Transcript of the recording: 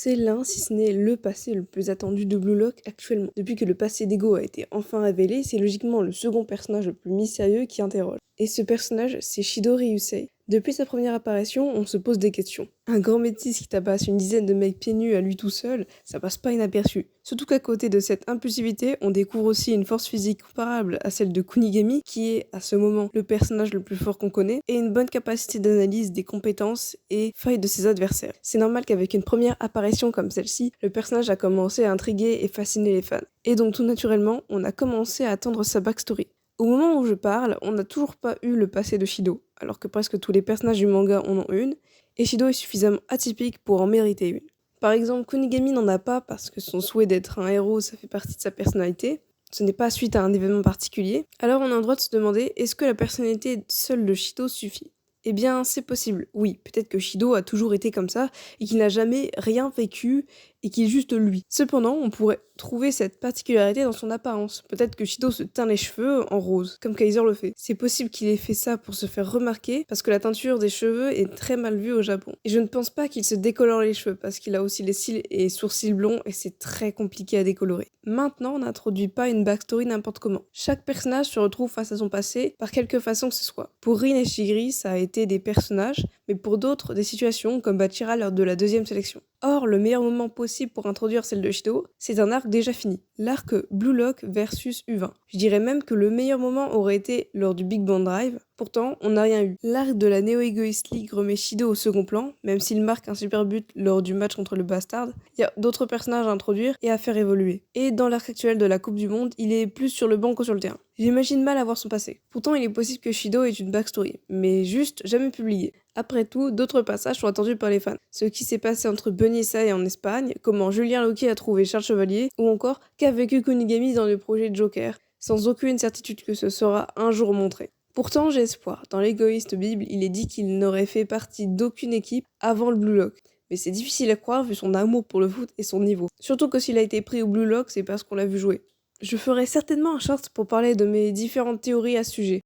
C'est l'un, si ce n'est le passé le plus attendu de Blue Lock actuellement. Depuis que le passé d'Ego a été enfin révélé, c'est logiquement le second personnage le plus mystérieux qui interroge. Et ce personnage, c'est Shido Ryusei. Depuis sa première apparition, on se pose des questions. Un grand métis qui tabasse une dizaine de mecs pieds nus à lui tout seul, ça passe pas inaperçu. Surtout qu'à côté de cette impulsivité, on découvre aussi une force physique comparable à celle de Kunigami, qui est, à ce moment, le personnage le plus fort qu'on connaît, et une bonne capacité d'analyse des compétences et failles de ses adversaires. C'est normal qu'avec une première apparition comme celle-ci, le personnage a commencé à intriguer et fasciner les fans. Et donc tout naturellement, on a commencé à attendre sa backstory. Au moment où je parle, on n'a toujours pas eu le passé de Shido, alors que presque tous les personnages du manga en ont une, et Shido est suffisamment atypique pour en mériter une. Par exemple, Kunigami n'en a pas parce que son souhait d'être un héros, ça fait partie de sa personnalité. Ce n'est pas suite à un événement particulier. Alors on a le droit de se demander, est-ce que la personnalité seule de Shido suffit ? Eh bien, c'est possible. Oui, peut-être que Shido a toujours été comme ça et qu'il n'a jamais rien vécu et qu'il est juste lui. Cependant, on pourrait trouver cette particularité dans son apparence. Peut-être que Shido se teint les cheveux en rose, comme Kaiser le fait. C'est possible qu'il ait fait ça pour se faire remarquer, parce que la teinture des cheveux est très mal vue au Japon. Et je ne pense pas qu'il se décolore les cheveux, parce qu'il a aussi les cils et sourcils blonds, et c'est très compliqué à décolorer. Maintenant, on n'introduit pas une backstory n'importe comment. Chaque personnage se retrouve face à son passé, par quelque façon que ce soit. Pour Rin et Shigiri, ça a été des personnages, mais pour d'autres, des situations, comme Bachira lors de la deuxième sélection. Or, le meilleur moment possible pour introduire celle de Shido, c'est un arc déjà fini. L'arc Blue Lock versus U20. Je dirais même que le meilleur moment aurait été lors du Big Bang Drive. Pourtant, on n'a rien eu. L'arc de la Neo Egoist League remet Shido au second plan, même s'il marque un super but lors du match contre le Bastard. Il y a d'autres personnages à introduire et à faire évoluer. Et dans l'arc actuel de la Coupe du Monde, il est plus sur le banc que sur le terrain. J'imagine mal avoir son passé. Pourtant, il est possible que Shido ait une backstory, mais juste jamais publiée. Après tout, d'autres passages sont attendus par les fans. Ce qui s'est passé entre Bunny et en Espagne, comment Julien Loki a trouvé Charles Chevalier, ou encore qu'a vécu Kunigami dans le projet Joker, sans aucune certitude que ce sera un jour montré. Pourtant, j'ai espoir. Dans l'égoïste Bible, il est dit qu'il n'aurait fait partie d'aucune équipe avant le Blue Lock. Mais c'est difficile à croire vu son amour pour le foot et son niveau. Surtout que s'il a été pris au Blue Lock, c'est parce qu'on l'a vu jouer. Je ferai certainement un short pour parler de mes différentes théories à ce sujet.